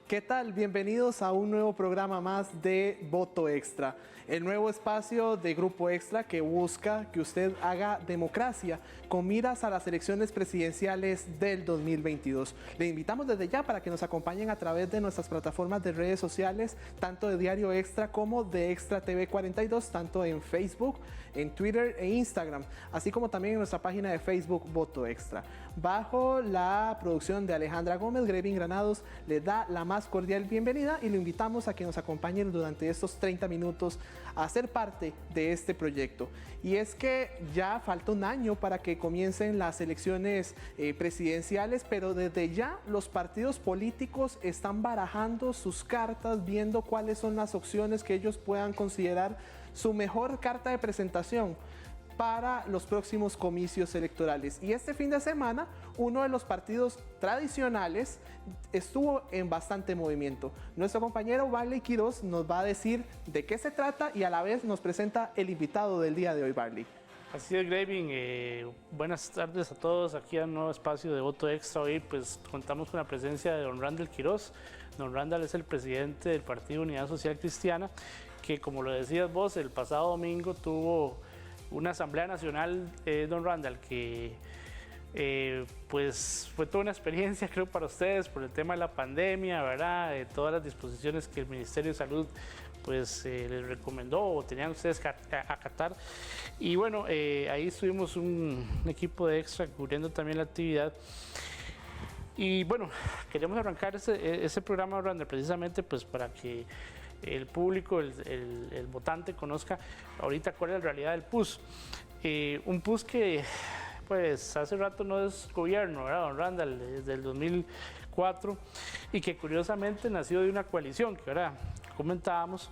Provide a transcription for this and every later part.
¿Qué tal? Bienvenidos a un nuevo programa más de Voto Extra, el nuevo espacio de Grupo Extra que busca que usted haga democracia con miras a las elecciones presidenciales del 2022. Le invitamos desde ya para que nos acompañen a través de nuestras plataformas de redes sociales, tanto de Diario Extra como de Extra TV 42, tanto en Facebook, en Twitter e Instagram, así como también en nuestra página de Facebook Voto Extra. Bajo la producción de Alejandra Gómez, Grevin Granados le da la más cordial bienvenida y lo invitamos a que nos acompañen durante estos 30 minutos a ser parte de este proyecto. Y es que ya falta un año para que comiencen las elecciones presidenciales, pero desde ya los partidos políticos están barajando sus cartas, viendo cuáles son las opciones que ellos puedan considerar su mejor carta de presentación para los próximos comicios electorales. Y este fin de semana, uno de los partidos tradicionales estuvo en bastante movimiento. Nuestro compañero Barley Quiroz nos va a decir de qué se trata y a la vez nos presenta el invitado del día de hoy, Barley. Así es, Grevin. Buenas tardes a todos aquí a un nuevo espacio de Voto Extra. Hoy pues contamos con la presencia de don Randall Quiroz. Don Randall es el presidente del Partido Unidad Social Cristiana, que como lo decías vos, el pasado domingo tuvo una asamblea nacional, don Randall, que pues fue toda una experiencia, creo, para ustedes por el tema de la pandemia, ¿verdad? Todas las disposiciones que el Ministerio de Salud pues les recomendó o tenían ustedes que acatar. Y bueno, ahí estuvimos un equipo de Extra cubriendo también la actividad. Y bueno, queremos arrancar ese programa, Randall, precisamente pues para que el público, el votante conozca ahorita cuál es la realidad del PUS. Un PUS que pues hace rato no es gobierno, ¿verdad, don Randall? Desde el 2004 y que curiosamente nació de una coalición que ahora comentábamos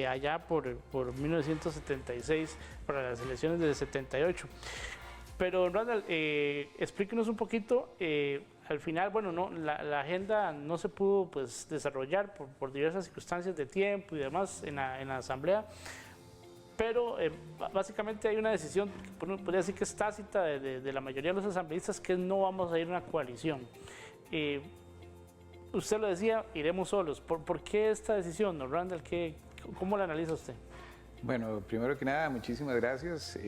allá por 1976 para las elecciones del 78. Pero don Randall, explíquenos un poquito. Al final, bueno, no, la agenda no se pudo pues, desarrollar por diversas circunstancias de tiempo y demás en la asamblea, pero básicamente hay una decisión, podría decir que es tácita de la mayoría de los asambleístas, que no vamos a ir a una coalición. Usted lo decía, iremos solos. ¿Por qué esta decisión, don Randall? ¿Cómo la analiza usted? Bueno, primero que nada, muchísimas gracias,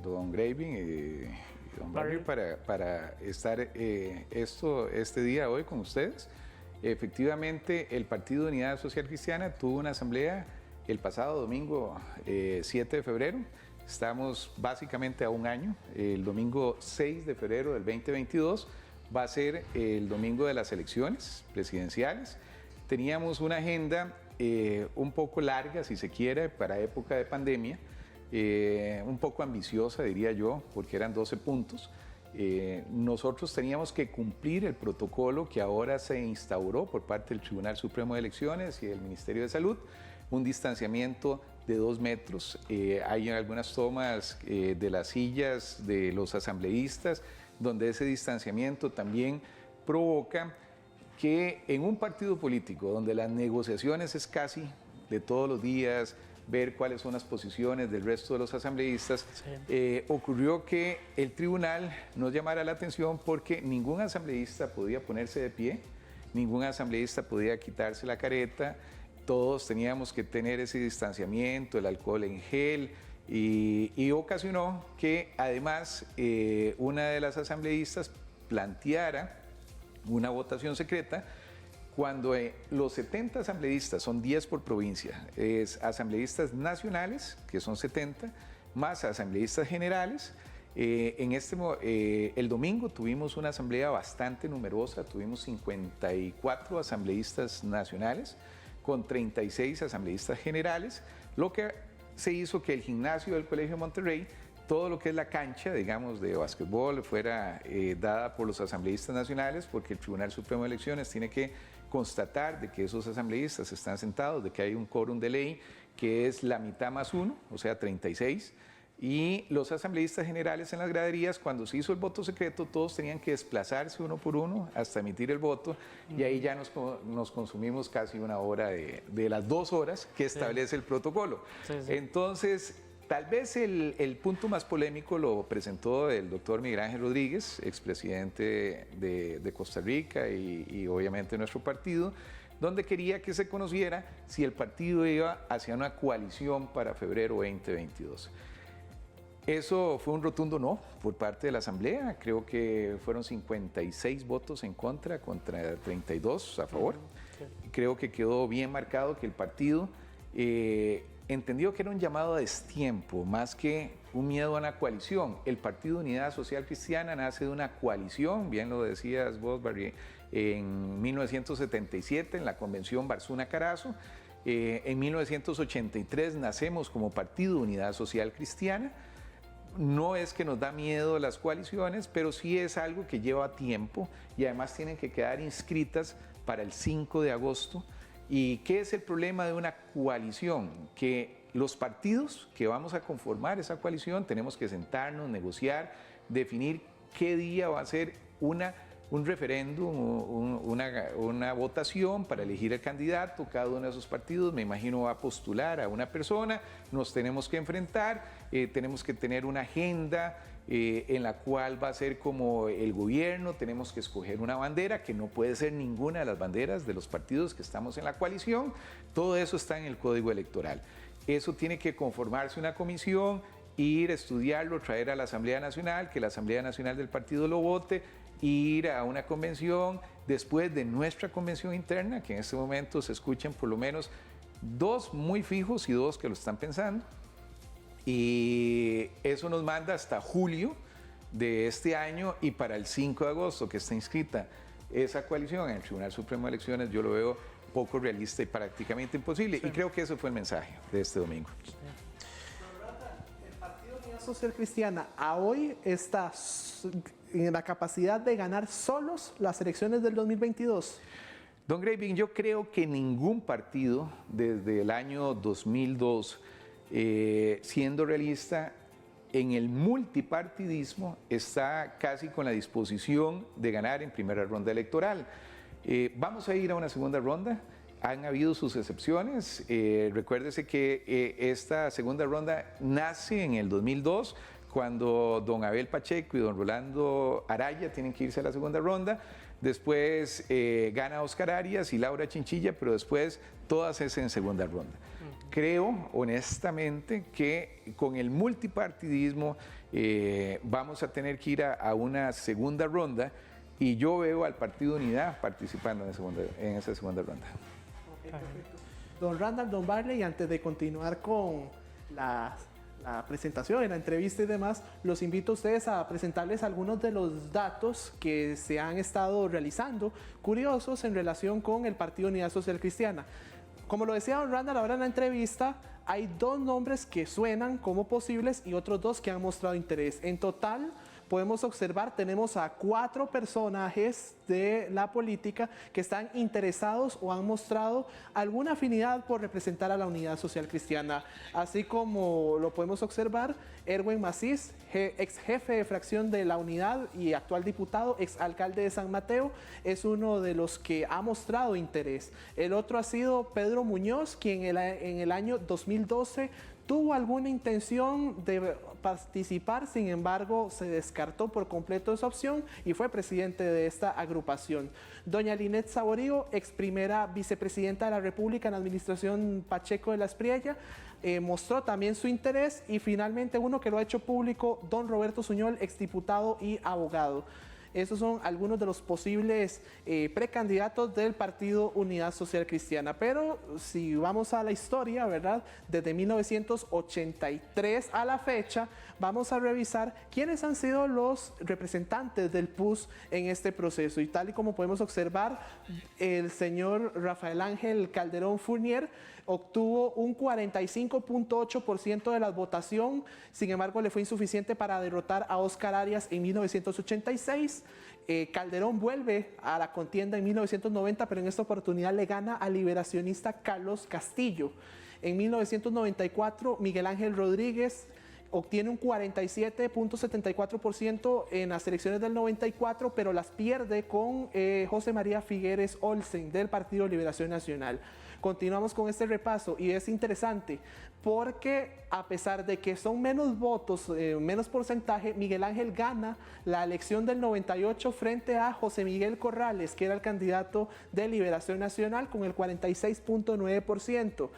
don Grevin, don Barry, para estar este día hoy con ustedes. Efectivamente, el Partido de Unidad Social Cristiana tuvo una asamblea el pasado domingo 7 de febrero. Estamos básicamente a un año. El domingo 6 de febrero del 2022 va a ser el domingo de las elecciones presidenciales. Teníamos una agenda un poco larga, si se quiere, para época de pandemia, un poco ambiciosa, diría yo, porque eran 12 puntos. Nosotros teníamos que cumplir el protocolo que ahora se instauró por parte del Tribunal Supremo de Elecciones y del Ministerio de Salud, un distanciamiento de 2 metros. Hay algunas tomas de las sillas de los asambleístas, donde ese distanciamiento también provoca que en un partido político donde las negociaciones es casi de todos los días, ver cuáles son las posiciones del resto de los asambleístas, sí, ocurrió que el tribunal nos llamara la atención porque ningún asambleísta podía ponerse de pie, ningún asambleísta podía quitarse la careta, todos teníamos que tener ese distanciamiento, el alcohol en gel, y ocasionó que además una de las asambleístas planteara una votación secreta cuando los 70 asambleístas, son 10 por provincia, es asambleístas nacionales, que son 70, más asambleístas generales. El domingo tuvimos una asamblea bastante numerosa, tuvimos 54 asambleístas nacionales con 36 asambleístas generales, lo que se hizo que el gimnasio del Colegio Monterrey, todo lo que es la cancha, digamos, de básquetbol fuera dada por los asambleístas nacionales, porque el Tribunal Supremo de Elecciones tiene que constatar de que esos asambleístas están sentados, de que hay un quórum de ley que es la mitad más 1, o sea 36, y los asambleístas generales en las graderías, cuando se hizo el voto secreto, todos tenían que desplazarse uno por uno hasta emitir el voto, y ahí ya nos consumimos casi una hora de las 2 horas que establece el protocolo. Sí, sí. Entonces, Tal vez el punto más polémico lo presentó el doctor Miguel Ángel Rodríguez, expresidente de Costa Rica y obviamente nuestro partido, donde quería que se conociera si el partido iba hacia una coalición para febrero 2022. Eso fue un rotundo no por parte de la Asamblea. Creo que fueron 56 votos en contra 32 a favor. Creo que quedó bien marcado que el partido entendió que era un llamado a destiempo, más que un miedo a una coalición. El Partido Unidad Social Cristiana nace de una coalición, bien lo decías vos, Barry, en 1977 en la Convención Barzuna-Carazo. En 1983 nacemos como Partido Unidad Social Cristiana. No es que nos da miedo las coaliciones, pero sí es algo que lleva tiempo y además tienen que quedar inscritas para el 5 de agosto. ¿Y qué es el problema de una coalición? Que los partidos que vamos a conformar esa coalición tenemos que sentarnos, negociar, definir qué día va a ser un referéndum, una votación para elegir el candidato. Cada uno de esos partidos, me imagino, va a postular a una persona, nos tenemos que enfrentar, tenemos que tener una agenda en la cual va a ser como el gobierno, tenemos que escoger una bandera que no puede ser ninguna de las banderas de los partidos que estamos en la coalición. Todo eso está en el Código Electoral. Eso tiene que conformarse una comisión, ir a estudiarlo, traer a la Asamblea Nacional, que la Asamblea Nacional del partido lo vote, ir a una convención, después de nuestra convención interna, que en este momento se escuchan por lo menos 2 muy fijos y 2 que lo están pensando. Y eso nos manda hasta julio de este año, y para el 5 de agosto que está inscrita esa coalición en el Tribunal Supremo de Elecciones, yo lo veo poco realista y prácticamente imposible. Sí. Y creo que ese fue el mensaje de este domingo. Sí. El Partido Unidad Social Cristiana a hoy está en la capacidad de ganar solos las elecciones del 2022. Don Graving, yo creo que ningún partido desde el año 2002, siendo realista, en el multipartidismo está casi con la disposición de ganar en primera ronda electoral. Vamos a ir a una segunda ronda. Han habido sus excepciones. Recuérdese que esta segunda ronda nace en el 2002, cuando don Abel Pacheco y don Rolando Araya tienen que irse a la segunda ronda. Después gana Oscar Arias y Laura Chinchilla, pero después todas es en segunda ronda. Creo honestamente que con el multipartidismo vamos a tener que ir a una segunda ronda, y yo veo al Partido Unidad participando en esa segunda ronda. Okay, don Randall, don Barley, antes de continuar con la presentación, en la entrevista y demás, los invito a ustedes a presentarles algunos de los datos que se han estado realizando, curiosos en relación con el Partido Unidad Social Cristiana. Como lo decía don Randall ahora en la entrevista, hay 2 nombres que suenan como posibles y otros 2 que han mostrado interés. En total, podemos observar, tenemos a 4 personajes de la política que están interesados o han mostrado alguna afinidad por representar a la Unidad Social Cristiana. Así como lo podemos observar, Erwin Macís, ex jefe de fracción de la Unidad y actual diputado, ex alcalde de San Mateo, es uno de los que ha mostrado interés. El otro ha sido Pedro Muñoz, quien en el año 2012 tuvo alguna intención de participar, sin embargo se descartó por completo esa opción y fue presidente de esta agrupación. Doña Linet Saborío, ex primera vicepresidenta de la República en la administración Pacheco de la Espriella, mostró también su interés. Y finalmente uno que lo ha hecho público, don Roberto Suñol, exdiputado y abogado. Esos son algunos de los posibles precandidatos del Partido Unidad Social Cristiana. Pero si vamos a la historia, ¿verdad? Desde 1983 a la fecha, vamos a revisar quiénes han sido los representantes del PUS en este proceso. Y tal y como podemos observar, el señor Rafael Ángel Calderón Fournier obtuvo un 45.8% de la votación, sin embargo le fue insuficiente para derrotar a Oscar Arias en 1986. Calderón vuelve a la contienda en 1990, pero en esta oportunidad le gana al liberacionista Carlos Castillo. En 1994, Miguel Ángel Rodríguez obtiene un 47.74% en las elecciones del 94, pero las pierde con José María Figueres Olsen del Partido Liberación Nacional. Continuamos con este repaso y es interesante porque a pesar de que son menos votos, menos porcentaje, Miguel Ángel gana la elección del 98 frente a José Miguel Corrales, que era el candidato de Liberación Nacional, con el 46.9%.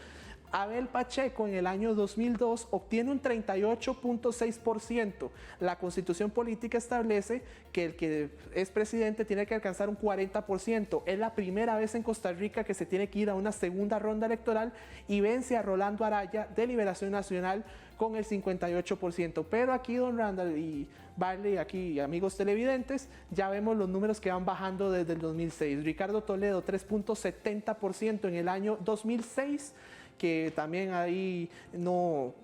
Abel Pacheco en el año 2002 obtiene un 38.6%. La Constitución Política establece que el que es presidente tiene que alcanzar un 40%. Es la primera vez en Costa Rica que se tiene que ir a una segunda ronda electoral y vence a Rolando Araya de Liberación Nacional con el 58%. Pero aquí, don Randall y Barley, aquí amigos televidentes, ya vemos los números que van bajando desde el 2006. Ricardo Toledo 3.70% en el año 2006, que también ahí no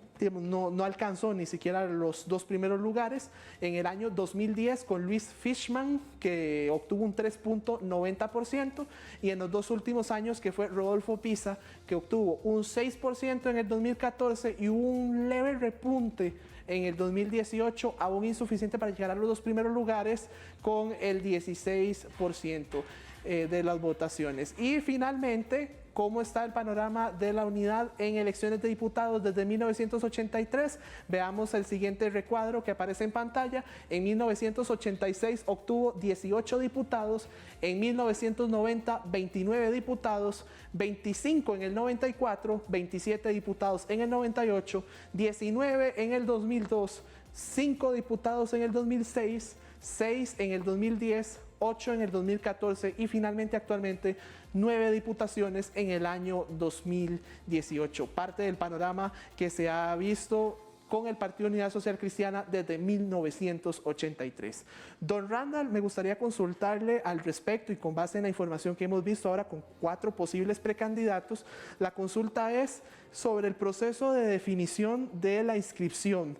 alcanzó ni siquiera los 2 primeros lugares. En el año 2010 con Luis Fishman, que obtuvo un 3.90%, y en los 2 últimos años, que fue Rodolfo Pisa, que obtuvo un 6% en el 2014 y un leve repunte en el 2018, aún insuficiente para llegar a los 2 primeros lugares, con el 16% de las votaciones. Y finalmente, ¿cómo está el panorama de la unidad en elecciones de diputados desde 1983? Veamos el siguiente recuadro que aparece en pantalla. En 1986 obtuvo 18 diputados, en 1990 29 diputados, 25 en el 94, 27 diputados en el 98, 19 en el 2002, 5 diputados en el 2006, 6 en el 2010, 8 en el 2014 y finalmente actualmente 9 diputaciones en el año 2018. Parte del panorama que se ha visto con el Partido Unidad Social Cristiana desde 1983. Don Randall, me gustaría consultarle al respecto y con base en la información que hemos visto ahora con 4 posibles precandidatos, la consulta es sobre el proceso de definición de la inscripción.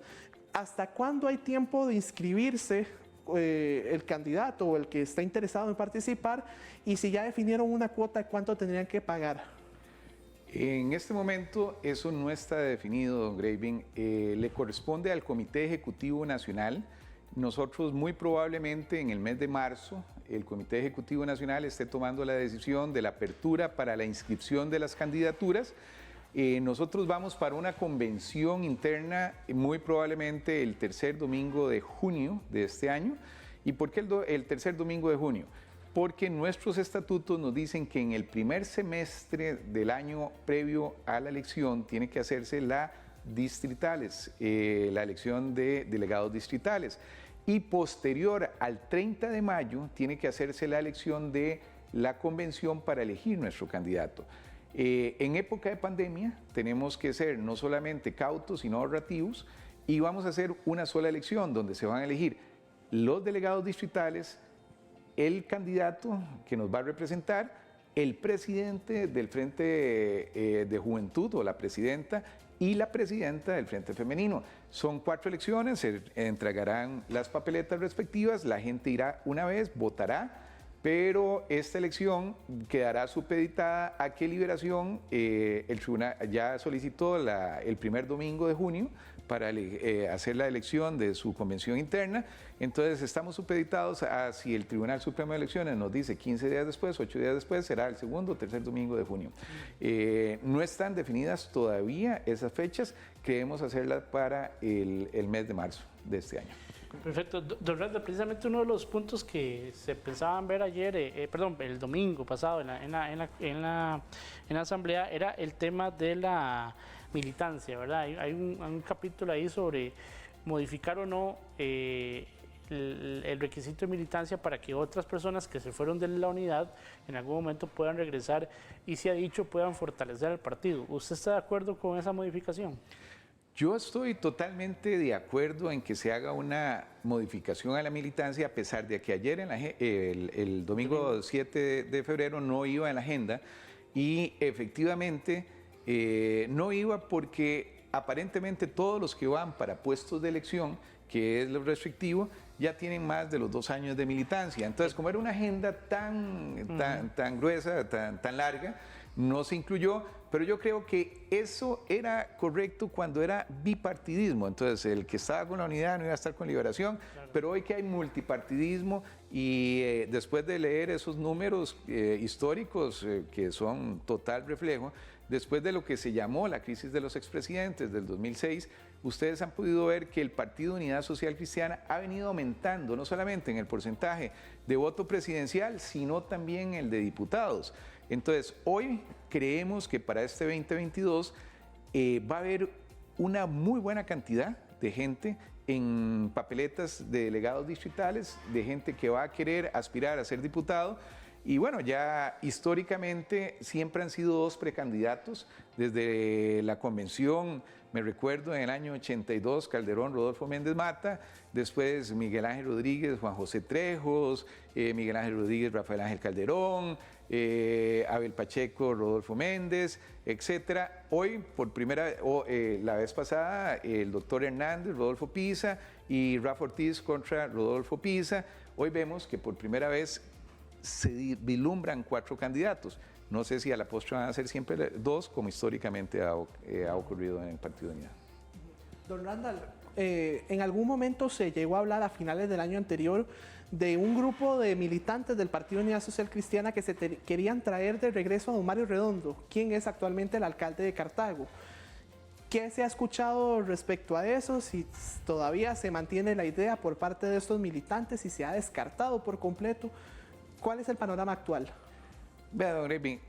¿Hasta cuándo hay tiempo de inscribirse el candidato o el que está interesado en participar, y si ya definieron una cuota, cuánto tendrían que pagar? En este momento eso no está definido, don Graving. Le corresponde al Comité Ejecutivo Nacional. Nosotros muy probablemente en el mes de marzo el Comité Ejecutivo Nacional esté tomando la decisión de la apertura para la inscripción de las candidaturas. Nosotros vamos para una convención interna muy probablemente el tercer domingo de junio de este año. ¿Y por qué el tercer domingo de junio? Porque nuestros estatutos nos dicen que en el primer semestre del año previo a la elección tiene que hacerse la elección de delegados distritales, y posterior al 30 de mayo tiene que hacerse la elección de la convención para elegir nuestro candidato. En época de pandemia tenemos que ser no solamente cautos, sino ahorrativos, y vamos a hacer una sola elección donde se van a elegir los delegados distritales, el candidato que nos va a representar, el presidente del Frente de Juventud o la presidenta y la presidenta del Frente Femenino. Son 4 elecciones, se entregarán las papeletas respectivas, la gente irá una vez, votará, pero esta elección quedará supeditada a que Liberación, el tribunal ya solicitó el primer domingo de junio para hacer la elección de su convención interna. Entonces estamos supeditados a si el Tribunal Supremo de Elecciones nos dice 15 días después, 8 días después, será el segundo o tercer domingo de junio. No están definidas todavía esas fechas, queremos hacerlas para el mes de marzo de este año. Perfecto. Don Randall, precisamente uno de los puntos que se pensaban ver ayer, el domingo pasado en la asamblea, era el tema de la militancia, ¿verdad? Hay un capítulo ahí sobre modificar o no el requisito de militancia para que otras personas que se fueron de la unidad en algún momento puedan regresar y, se ha dicho, puedan fortalecer el partido. ¿Usted está de acuerdo con esa modificación? Yo estoy totalmente de acuerdo en que se haga una modificación a la militancia, a pesar de que ayer el domingo 7 de febrero no iba en la agenda, y efectivamente no iba porque aparentemente todos los que van para puestos de elección, que es lo restrictivo, ya tienen más de los 2 años de militancia. Entonces, como era una agenda tan gruesa, tan larga, no se incluyó, pero yo creo que eso era correcto cuando era bipartidismo. Entonces, el que estaba con la unidad no iba a estar con Liberación, claro. Pero hoy que hay multipartidismo y después de leer esos números históricos que son total reflejo, después de lo que se llamó la crisis de los expresidentes del 2006, ustedes han podido ver que el Partido Unidad Social Cristiana ha venido aumentando, no solamente en el porcentaje de voto presidencial, sino también el de diputados. Entonces, hoy creemos que para este 2022 va a haber una muy buena cantidad de gente en papeletas de delegados distritales, de gente que va a querer aspirar a ser diputado. Y bueno, ya históricamente siempre han sido dos precandidatos. Desde la convención, me recuerdo en el año 82, Calderón, Rodolfo Méndez Mata, después Miguel Ángel Rodríguez, Juan José Trejos, Miguel Ángel Rodríguez, Rafael Ángel Calderón, Abel Pacheco, Rodolfo Méndez, etcétera. Hoy, por primera vez, la vez pasada, el doctor Hernández, Rodolfo Pisa y Rafa Ortiz contra Rodolfo Pisa. Hoy vemos que por primera vez se vislumbran 4 candidatos. No sé si a la postre van a ser siempre 2, como históricamente ha ocurrido en el Partido Unidad. Don Randall, en algún momento se llegó a hablar a finales del año anterior de un grupo de militantes del Partido Unidad Social Cristiana que querían traer de regreso a don Mario Redondo, quien es actualmente el alcalde de Cartago. ¿Qué se ha escuchado respecto a eso? Si todavía se mantiene la idea por parte de estos militantes y se ha descartado por completo. ¿Cuál es el panorama actual? Vea, don Grevin,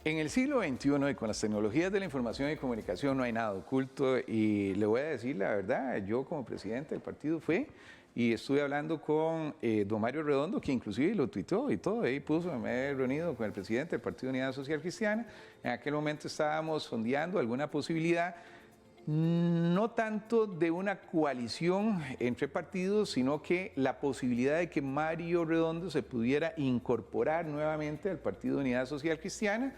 en el siglo XXI y con las tecnologías de la información y comunicación no hay nada oculto, y le voy a decir la verdad, yo como presidente del partido fui y estuve hablando con don Mario Redondo, que inclusive lo tuiteó y todo, ahí puso, me he reunido con el presidente del Partido Unidad Social Cristiana. En aquel momento estábamos sondeando alguna posibilidad, no tanto de una coalición entre partidos, sino que la posibilidad de que Mario Redondo se pudiera incorporar nuevamente al Partido Unidad Social Cristiana.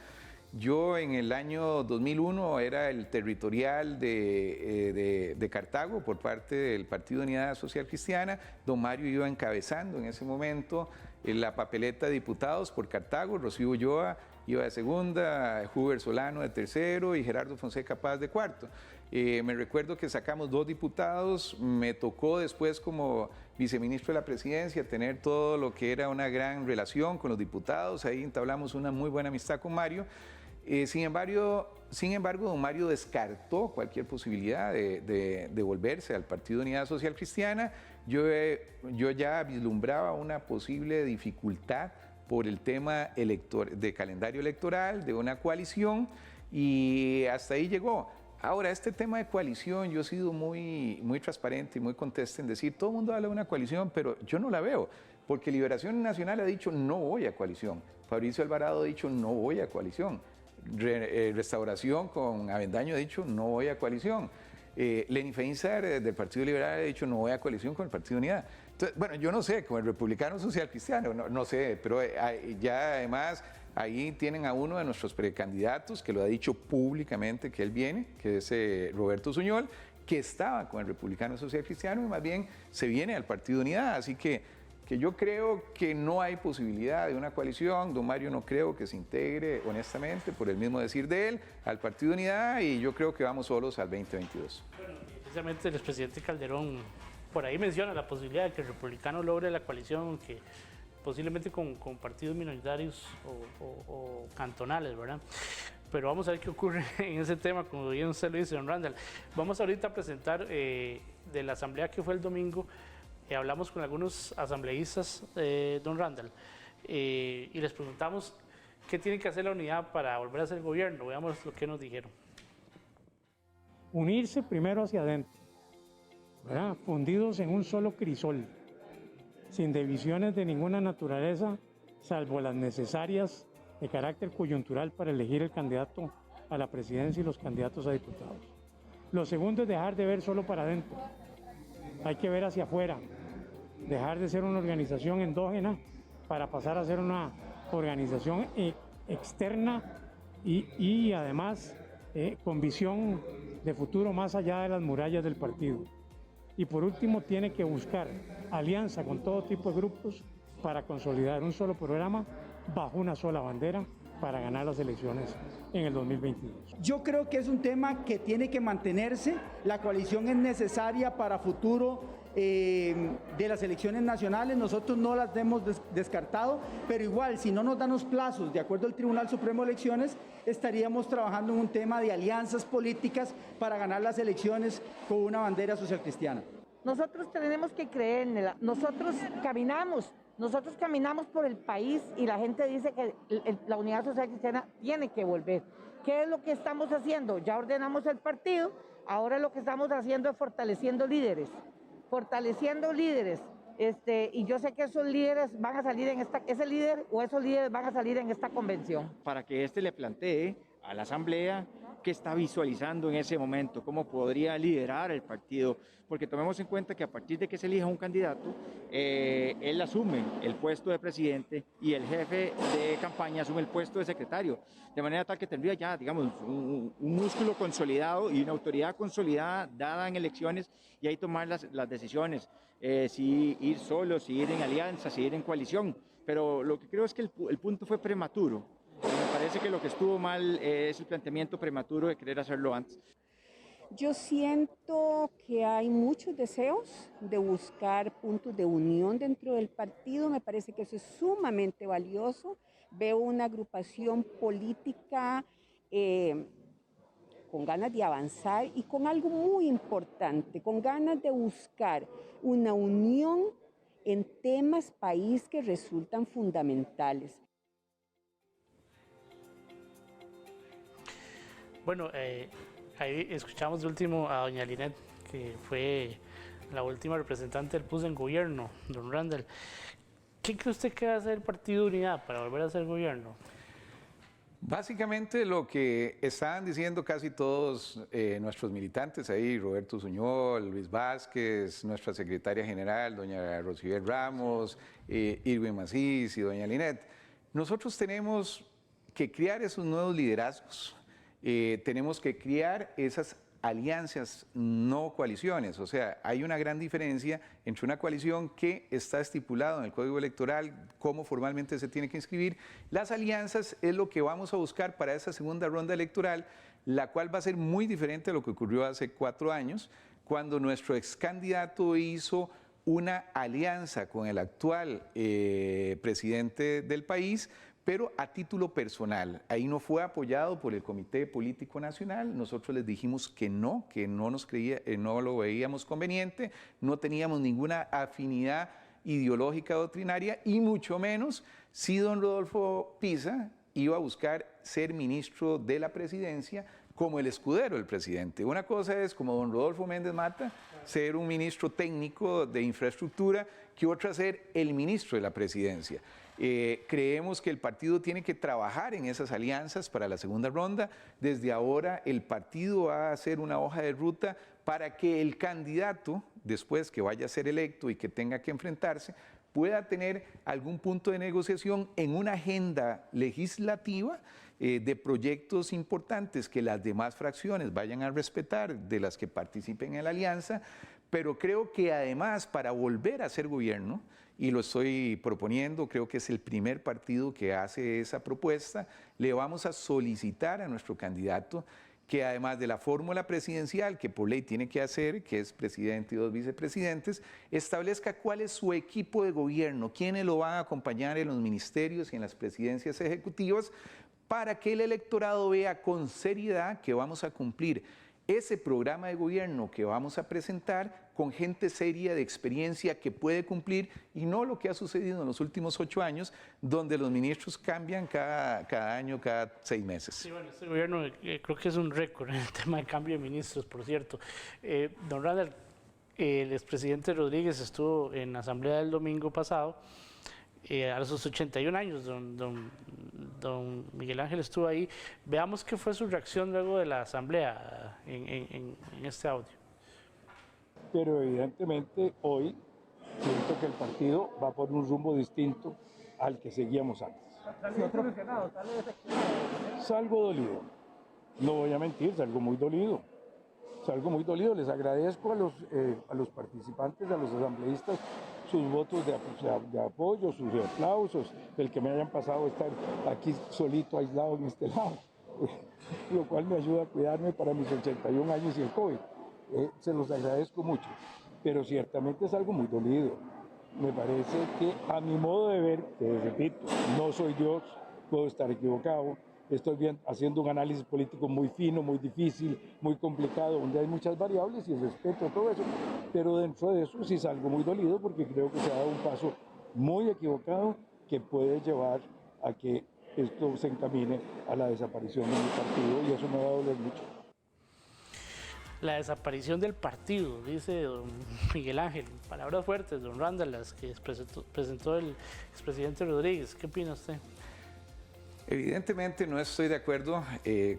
Yo en el año 2001 era el territorial de Cartago por parte del Partido Unidad Social Cristiana. Don Mario iba encabezando en ese momento la papeleta de diputados por Cartago. Rocío Ulloa iba de segunda, Huber Solano de tercero y Gerardo Fonseca Paz de cuarto. Me recuerdo que sacamos 2 diputados, me tocó después como viceministro de la presidencia tener todo lo que era una gran relación con los diputados, ahí entablamos una muy buena amistad con Mario. Sin embargo, don Mario descartó cualquier posibilidad de volverse al Partido Unidad Social Cristiana. Yo ya vislumbraba una posible dificultad por el tema de calendario electoral, de una coalición, y hasta ahí llegó. Ahora, este tema de coalición, yo he sido muy transparente y muy conteste en decir, todo el mundo habla de una coalición, pero yo no la veo, porque Liberación Nacional ha dicho, no voy a coalición. Fabricio Alvarado ha dicho, no voy a coalición. Restauración con Avendaño ha dicho, no voy a coalición. Lenín Feinzar del Partido Liberal ha dicho, no voy a coalición con el Partido Unidad. Entonces, bueno, yo no sé, con el Republicano Social Cristiano, no sé, pero ya además ahí tienen a uno de nuestros precandidatos que lo ha dicho públicamente que él viene, que es Roberto Suñol, que estaba con el Republicano Social Cristiano y más bien se viene al Partido Unidad. Así que yo creo que no hay posibilidad de una coalición. Don Mario no creo que se integre, honestamente, por el mismo decir de él, al Partido Unidad, y yo creo que vamos solos al 2022. Bueno, precisamente el expresidente Calderón por ahí menciona la posibilidad de que el republicano logre la coalición, que posiblemente con partidos minoritarios o cantonales, ¿verdad? Pero vamos a ver qué ocurre en ese tema, como bien usted lo dice, don Randall. Vamos ahorita a presentar de la asamblea que fue el domingo. Hablamos con algunos asambleístas, don Randall, y les preguntamos qué tiene que hacer la unidad para volver a ser gobierno. Veamos lo que nos dijeron. Unirse primero hacia adentro, ¿verdad? Fundidos en un solo crisol, sin divisiones de ninguna naturaleza, salvo las necesarias de carácter coyuntural para elegir el candidato a la presidencia y los candidatos a diputados. Lo segundo es dejar de ver solo para adentro. Hay que ver hacia afuera, dejar de ser una organización endógena para pasar a ser una organización externa y además con visión de futuro más allá de las murallas del partido. Y por último, tiene que buscar alianza con todo tipo de grupos para consolidar un solo programa bajo una sola bandera para ganar las elecciones en el 2022. Yo creo que es un tema que tiene que mantenerse. La coalición es necesaria para futuro de las elecciones nacionales. Nosotros no las hemos descartado, pero igual, si no nos dan los plazos, de acuerdo al Tribunal Supremo de Elecciones, estaríamos trabajando en un tema de alianzas políticas para ganar las elecciones con una bandera social cristiana. Nosotros tenemos que creer en nosotros caminamos por el país y la gente dice que la Unidad Social Cristiana tiene que volver. ¿Qué es lo que estamos haciendo? Ya ordenamos el partido, ahora lo que estamos haciendo es fortaleciendo líderes. Y yo sé que esos líderes van a salir esos líderes van a salir en esta convención. Para que le plantee a la Asamblea qué está visualizando en ese momento, cómo podría liderar el partido, porque tomemos en cuenta que a partir de que se elija un candidato, él asume el puesto de presidente y el jefe de campaña asume el puesto de secretario, de manera tal que tendría ya, digamos, un músculo consolidado y una autoridad consolidada dada en elecciones y ahí tomar las decisiones, si ir solo, si ir en alianza, si ir en coalición, pero lo que creo es que el punto fue prematuro. Me parece que lo que estuvo mal es el planteamiento prematuro de querer hacerlo antes. Yo siento que hay muchos deseos de buscar puntos de unión dentro del partido. Me parece que eso es sumamente valioso. Veo una agrupación política con ganas de avanzar y con algo muy importante, con ganas de buscar una unión en temas país que resultan fundamentales. Bueno, ahí escuchamos de último a doña Linet, que fue la última representante del PUS en gobierno, don Randall. ¿Qué cree usted que va a hacer el Partido de Unidad para volver a ser gobierno? Básicamente lo que estaban diciendo casi todos nuestros militantes ahí, Roberto Suñol, Luis Vázquez, nuestra secretaria general, doña Rocibel Ramos, Irwin Macís y doña Linet. Nosotros tenemos que crear esos nuevos liderazgos. Tenemos que crear esas alianzas, no coaliciones. O sea, hay una gran diferencia entre una coalición que está estipulado en el Código Electoral, cómo formalmente se tiene que inscribir. Las alianzas es lo que vamos a buscar para esa segunda ronda electoral, la cual va a ser muy diferente a lo que ocurrió hace 4 años, cuando nuestro ex candidato hizo una alianza con el actual presidente del país, pero a título personal. Ahí no fue apoyado por el Comité Político Nacional. Nosotros les dijimos que no no lo veíamos conveniente, no teníamos ninguna afinidad ideológica doctrinaria y mucho menos si don Rodolfo Pisa iba a buscar ser ministro de la presidencia como el escudero del presidente. Una cosa es, como don Rodolfo Méndez Mata, ser un ministro técnico de infraestructura, que otra ser el ministro de la presidencia. Creemos que el partido tiene que trabajar en esas alianzas para la segunda ronda. Desde ahora el partido va a hacer una hoja de ruta para que el candidato, después que vaya a ser electo y que tenga que enfrentarse, pueda tener algún punto de negociación en una agenda legislativa de proyectos importantes que las demás fracciones vayan a respetar, de las que participen en la alianza, pero creo que además para volver a ser gobierno, y lo estoy proponiendo, creo que es el primer partido que hace esa propuesta, le vamos a solicitar a nuestro candidato que además de la fórmula presidencial que por ley tiene que hacer, que es presidente y 2 vicepresidentes, establezca cuál es su equipo de gobierno, quiénes lo van a acompañar en los ministerios y en las presidencias ejecutivas, para que el electorado vea con seriedad que vamos a cumplir ese programa de gobierno que vamos a presentar con gente seria de experiencia que puede cumplir y no lo que ha sucedido en los últimos 8 años, donde los ministros cambian cada año, cada 6 meses. Sí, bueno, este gobierno creo que es un récord en el tema de cambio de ministros, por cierto. Don Randall, el expresidente Rodríguez estuvo en la asamblea del domingo pasado, a sus 81 años, don Miguel Ángel estuvo ahí. Veamos qué fue su reacción luego de la asamblea en este audio. Pero evidentemente hoy siento que el partido va por un rumbo distinto al que seguíamos antes. Salgo dolido, no voy a mentir, salgo muy dolido. Les agradezco a los participantes, a los asambleístas, sus votos de apoyo, sus aplausos, el que me hayan pasado estar aquí solito, aislado en este lado, lo cual me ayuda a cuidarme para mis 81 años y el COVID. Se los agradezco mucho, pero ciertamente es algo muy dolido. Me parece que a mi modo de ver, te repito, no soy Dios, puedo estar equivocado, estoy haciendo un análisis político muy fino, muy difícil, muy complicado, donde hay muchas variables y respeto a todo eso, pero dentro de eso sí salgo muy dolido porque creo que se ha dado un paso muy equivocado que puede llevar a que esto se encamine a la desaparición de mi partido y eso me va a doler mucho. La desaparición del partido, dice don Miguel Ángel. Palabras fuertes, don Randall, las que presentó el expresidente Rodríguez. ¿Qué opina usted? Evidentemente no estoy de acuerdo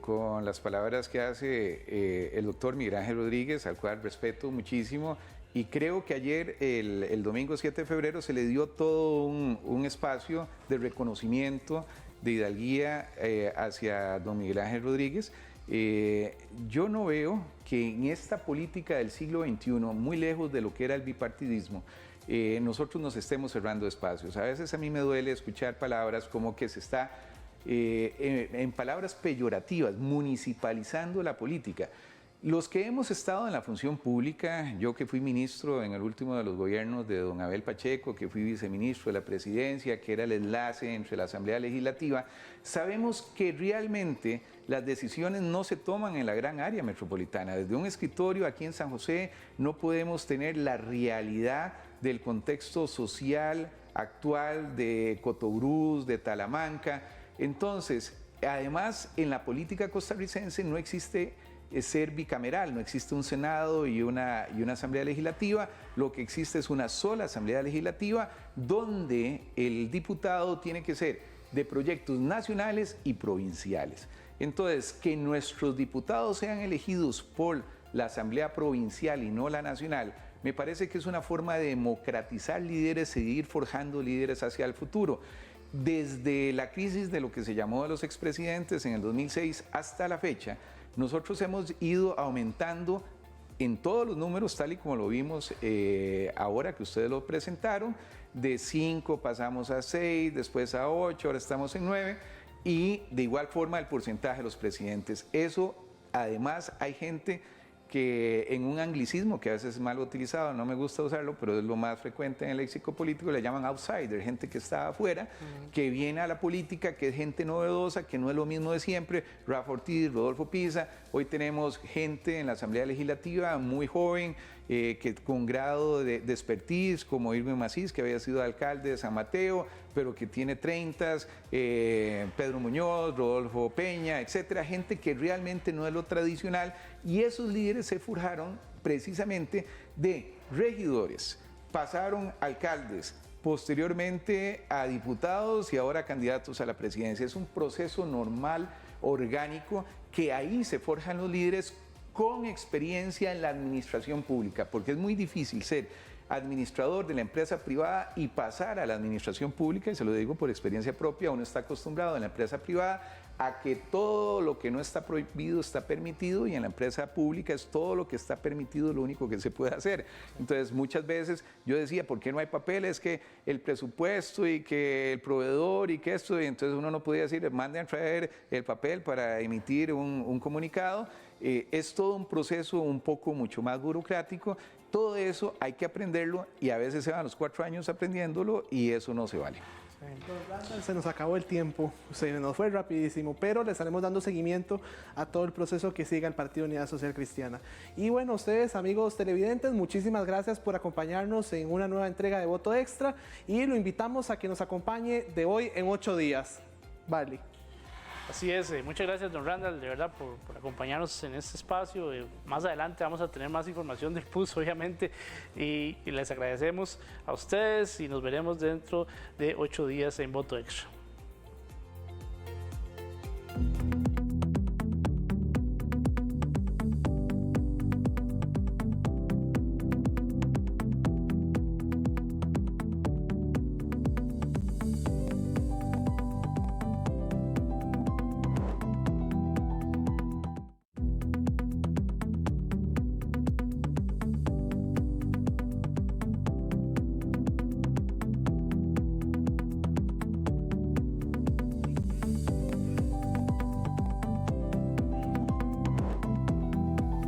con las palabras que hace el doctor Miguel Ángel Rodríguez, al cual respeto muchísimo. Y creo que ayer, el domingo 7 de febrero, se le dio todo un espacio de reconocimiento, de hidalguía hacia don Miguel Ángel Rodríguez. Yo no veo que en esta política del siglo XXI, muy lejos de lo que era el bipartidismo, nosotros nos estemos cerrando espacios. A veces a mí me duele escuchar palabras como que se está, en palabras peyorativas, municipalizando la política. Los que hemos estado en la función pública, yo que fui ministro en el último de los gobiernos de don Abel Pacheco, que fui viceministro de la presidencia, que era el enlace entre la Asamblea Legislativa, sabemos que realmente las decisiones no se toman en la gran área metropolitana. Desde un escritorio aquí en San José no podemos tener la realidad del contexto social actual de Cotobruz, de Talamanca. Entonces, además, en la política costarricense no existe ser bicameral, no existe un Senado y una Asamblea Legislativa, lo que existe es una sola Asamblea Legislativa donde el diputado tiene que ser de proyectos nacionales y provinciales. Entonces, que nuestros diputados sean elegidos por la Asamblea Provincial y no la nacional, me parece que es una forma de democratizar líderes y de ir forjando líderes hacia el futuro. Desde la crisis de lo que se llamó de los expresidentes en el 2006 hasta la fecha, nosotros hemos ido aumentando en todos los números, tal y como lo vimos ahora que ustedes lo presentaron. De 5 pasamos a 6, después a 8, ahora estamos en 9. Y de igual forma el porcentaje de los presidentes. Eso, además, hay gente que en un anglicismo que a veces es mal utilizado, no me gusta usarlo, pero es lo más frecuente en el léxico político, le llaman outsider, gente que está afuera, que viene a la política, que es gente novedosa, que no es lo mismo de siempre. Rafa Ortiz, Rodolfo Pisa, hoy tenemos gente en la Asamblea Legislativa muy joven, que con grado de expertise, como Irving Macís, que había sido alcalde de San Mateo, pero que tiene 30, Pedro Muñoz, Rodolfo Peña, etcétera, gente que realmente no es lo tradicional, y esos líderes se forjaron precisamente de regidores, pasaron alcaldes, posteriormente a diputados y ahora candidatos a la presidencia. Es un proceso normal, orgánico, que ahí se forjan los líderes con experiencia en la administración pública, porque es muy difícil ser administrador de la empresa privada y pasar a la administración pública, y se lo digo por experiencia propia. Uno está acostumbrado en la empresa privada a que todo lo que no está prohibido está permitido, y en la empresa pública es todo lo que está permitido lo único que se puede hacer. Entonces muchas veces yo decía, ¿por qué no hay papeles? Que el presupuesto y que el proveedor y que esto, y entonces uno no podía decir, manden a traer el papel para emitir un comunicado. Es todo un proceso un poco mucho más burocrático. Todo eso hay que aprenderlo, y a veces se van los 4 años aprendiéndolo, y eso no se vale. Se nos acabó el tiempo, se nos fue rapidísimo, pero le estaremos dando seguimiento a todo el proceso que siga el Partido Unidad Social Cristiana. Y bueno, ustedes, amigos televidentes, muchísimas gracias por acompañarnos en una nueva entrega de Voto Extra, y lo invitamos a que nos acompañe de hoy en 8 días. Vale. Así es, muchas gracias don Randall, de verdad, por acompañarnos en este espacio. Más adelante vamos a tener más información del PUS, obviamente, y les agradecemos a ustedes, y nos veremos dentro de 8 días en Voto Extra.